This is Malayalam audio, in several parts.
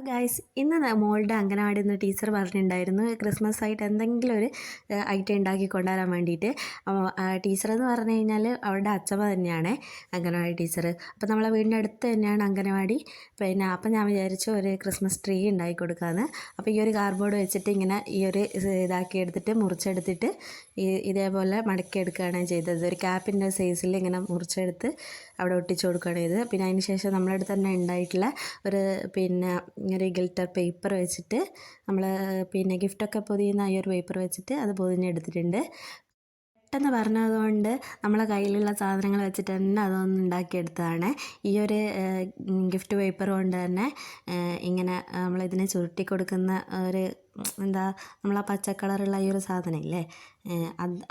ഗായ്സ് ഇന്ന് മോളുടെ അംഗനവാടിയിൽ നിന്ന് ടീച്ചർ പറഞ്ഞിട്ടുണ്ടായിരുന്നു ക്രിസ്മസ് ആയിട്ട് എന്തെങ്കിലും ഒരു ഐറ്റം ഉണ്ടാക്കി കൊണ്ടുവരാൻ വേണ്ടിയിട്ട്. ടീച്ചർ എന്ന് പറഞ്ഞു കഴിഞ്ഞാൽ അവളുടെ അച്ഛമ്മ തന്നെയാണ് അംഗനവാടി ടീച്ചർ. അപ്പോൾ നമ്മളെ വീടിൻ്റെ അടുത്ത് തന്നെയാണ് അംഗനവാടി. പിന്നെ അപ്പം ഞാൻ വിചാരിച്ചു ഒരു ക്രിസ്മസ് ട്രീ ഉണ്ടാക്കി കൊടുക്കാമെന്ന്. അപ്പോൾ ഈ ഒരു കാർഡ്ബോർഡ് വെച്ചിട്ട് ഇങ്ങനെ ഈ ഒരു ഇതാക്കി എടുത്തിട്ട് മുറിച്ചെടുത്തിട്ട് ഇതേപോലെ മടക്കി എടുക്കുകയാണ് ചെയ്തത്. ഒരു ക്യാപ്പിൻ്റെ സൈസിൽ ഇങ്ങനെ മുറിച്ചെടുത്ത് അവിടെ ഒട്ടിച്ചു കൊടുക്കുകയാണ് ചെയ്തത്. പിന്നെ അതിന് ശേഷം നമ്മുടെ അടുത്ത് തന്നെ ഉണ്ടായിട്ടുള്ള ഒരു ഗിൽറ്റർ പേപ്പർ വെച്ചിട്ട് നമ്മൾ ഗിഫ്റ്റൊക്കെ പൊതിയുന്ന ഈ ഒരു പേപ്പർ വെച്ചിട്ട് അത് പൊതിഞ്ഞെടുത്തിട്ടുണ്ട്. പെട്ടെന്ന് പറഞ്ഞതുകൊണ്ട് നമ്മളെ കയ്യിലുള്ള സാധനങ്ങൾ വെച്ചിട്ട് തന്നെ അതൊന്ന് ഉണ്ടാക്കിയെടുത്തതാണ്. ഈ ഒരു ഗിഫ്റ്റ് പേപ്പർ കൊണ്ട് തന്നെ ഇങ്ങനെ നമ്മളിതിനെ ചുരുട്ടി കൊടുക്കുന്ന ഒരു നമ്മളാ പച്ച കളറുള്ള ഈ ഒരു സാധനം ഇല്ലേ,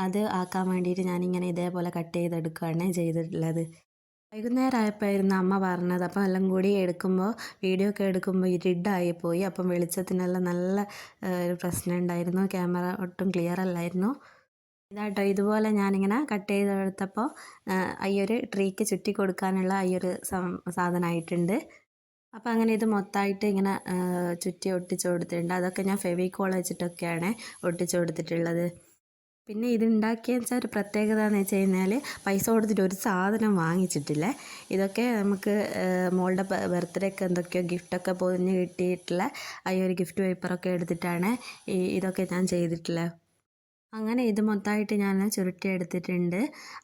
അത് ആക്കാൻ വേണ്ടിയിട്ട് ഞാനിങ്ങനെ ഇതേപോലെ കട്ട് ചെയ്തെടുക്കുകയാണ് ചെയ്തിട്ടുള്ളത്. വൈകുന്നേരം ആയപ്പോഴായിരുന്നു അമ്മ പറഞ്ഞത്. അപ്പോൾ എല്ലാം കൂടി വീഡിയോ ഒക്കെ എടുക്കുമ്പോൾ ഇരുട്ടായിപ്പോയി. അപ്പം വെളിച്ചത്തിനെല്ലാം നല്ല ഒരു പ്രശ്നം ഉണ്ടായിരുന്നു. ക്യാമറ ഒട്ടും ക്ലിയർ അല്ലായിരുന്നു. ഇതാട്ടോ, ഇതുപോലെ ഞാനിങ്ങനെ കട്ട് ചെയ്തെടുത്തപ്പോൾ ഈ ഒരു ട്രീക്ക് ചുറ്റി കൊടുക്കാനുള്ള ഈ ഒരു സാധനമായിട്ടുണ്ട്. അപ്പോൾ അങ്ങനെ ഇത് മൊത്തമായിട്ട് ഇങ്ങനെ ചുറ്റി ഒട്ടിച്ചു കൊടുത്തിട്ടുണ്ട്. അതൊക്കെ ഞാൻ ഫെവിക്കോൾ വെച്ചിട്ടൊക്കെയാണ് ഒട്ടിച്ചു കൊടുത്തിട്ടുള്ളത്. പിന്നെ ഇത് ഉണ്ടാക്കിയെന്ന് വെച്ചാൽ ഒരു പ്രത്യേകത എന്ന് വെച്ച് കഴിഞ്ഞാൽ പൈസ കൊടുത്തിട്ട് ഒരു സാധനം വാങ്ങിച്ചിട്ടില്ല. ഇതൊക്കെ നമുക്ക് മോളുടെ ബർത്ത്ഡേക്ക് എന്തൊക്കെയോ ഗിഫ്റ്റൊക്കെ പൊതിഞ്ഞ് കിട്ടിയിട്ടുള്ള ഈ ഒരു ഗിഫ്റ്റ് പേപ്പറൊക്കെ എടുത്തിട്ടാണ് ഇതൊക്കെ ഞാൻ ചെയ്തിട്ടുള്ളത്. അങ്ങനെ ഇത് മൊത്തമായിട്ട് ഞാൻ ചുരുട്ടിയെടുത്തിട്ടുണ്ട്.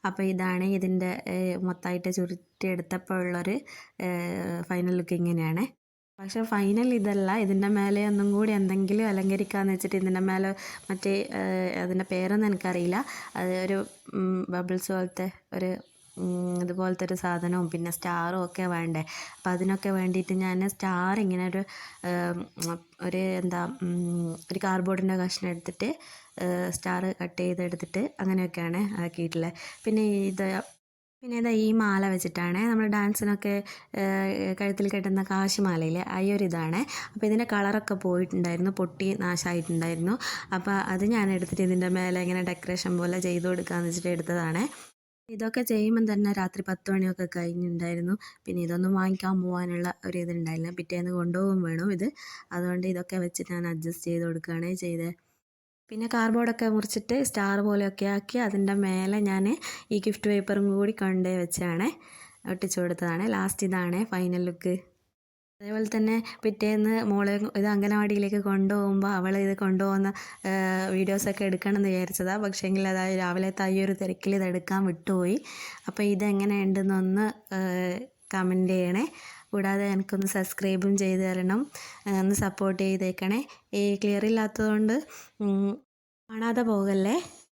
അപ്പോൾ ഇതാണ് ഇതിൻ്റെ മൊത്തമായിട്ട് ചുരുട്ടിയെടുത്തപ്പോൾ ഉള്ളൊരു ഫൈനൽ ലുക്ക് ഇങ്ങനെയാണ്. പക്ഷെ ഫൈനൽ ഇതല്ല, ഇതിൻ്റെ മേലെ ഒന്നും കൂടി എന്തെങ്കിലും അലങ്കരിക്കാമെന്ന് വെച്ചിട്ട് ഇതിൻ്റെ മേലെ മറ്റേ അതിൻ്റെ പേരൊന്നും എനിക്കറിയില്ല, അത് ഒരു ബബിൾസ് പോലത്തെ ഒരു ഇതുപോലത്തെ ഒരു സാധനവും പിന്നെ സ്റ്റാറും ഒക്കെ വേണ്ടേ. അപ്പോൾ അതിനൊക്കെ വേണ്ടിയിട്ട് ഞാൻ സ്റ്റാർ ഇങ്ങനെ ഒരു ഒരു കാർഡ്ബോർഡിൻ്റെ കഷ്ണം എടുത്തിട്ട് സ്റ്റാർ കട്ട് ചെയ്തെടുത്തിട്ട് അങ്ങനെയൊക്കെയാണ് ആക്കിയിട്ടുള്ളത്. പിന്നെ ഇതാ ഈ മാല വെച്ചിട്ടാണ് നമ്മൾ ഡാൻസിനൊക്കെ കഴുത്തിൽ കെട്ടുന്ന കാശിമാലയില്ലേ, ആ ഒരു ഇതാണ്. അപ്പോൾ ഇതിൻ്റെ കളറൊക്കെ പോയിട്ടുണ്ടായിരുന്നു, പൊട്ടി നാശമായിട്ടുണ്ടായിരുന്നു. അപ്പോൾ അത് ഞാൻ എടുത്തിട്ട് ഇതിൻ്റെ മേലെ ഇങ്ങനെ ഡെക്കറേഷൻ പോലെ ചെയ്ത് കൊടുക്കാമെന്ന് വെച്ചിട്ട് എടുത്തതാണ്. ഇതൊക്കെ ചെയ്യുമ്പം തന്നെ രാത്രി 10 മണിയൊക്കെ കഴിഞ്ഞിട്ടുണ്ടായിരുന്നു. പിന്നെ ഇതൊന്നും വാങ്ങിക്കാൻ പോകാനുള്ള ഒരു ഇതുണ്ടായില്ല, പിറ്റേന്ന് കൊണ്ടുപോകും വേണം ഇത്. അതുകൊണ്ട് ഇതൊക്കെ വെച്ച് ഞാൻ അഡ്ജസ്റ്റ് ചെയ്ത് കൊടുക്കുകയാണ് ചെയ്തത്. പിന്നെ കാർഡ്ബോർഡൊക്കെ മുറിച്ചിട്ട് സ്റ്റാർ പോലെയൊക്കെ ആക്കി അതിൻ്റെ മേലെ ഞാൻ ഈ ഗിഫ്റ്റ് പേപ്പറും കൂടി കൊണ്ടുപോയി വെച്ചാണ് ഒട്ടിച്ചു കൊടുത്തതാണ്. ലാസ്റ്റ് ഇതാണ് ഫൈനൽ ലുക്ക്. അതേപോലെ തന്നെ പിറ്റേന്ന് മോളെ ഇത് അംഗനവാടിയിലേക്ക് കൊണ്ടുപോകുമ്പോൾ അവൾ ഇത് കൊണ്ടുപോകുന്ന വീഡിയോസൊക്കെ എടുക്കണമെന്ന് വിചാരിച്ചതാണ്. പക്ഷേങ്കിൽ അതായത് രാവിലത്തെ ഈ ഒരു തിരക്കിൽ ഇതെടുക്കാൻ വിട്ടുപോയി. അപ്പോൾ ഇതെങ്ങനെയുണ്ടെന്നൊന്ന് കമൻറ്റ് ചെയ്യണേ. കൂടാതെ എനിക്കൊന്ന് സബ്സ്ക്രൈബും ചെയ്ത് തരണം, ഒന്ന് സപ്പോർട്ട് ചെയ്തേക്കണേ. ക്ലിയർ ഇല്ലാത്തതുകൊണ്ട് കാണാതെ പോകല്ലേ.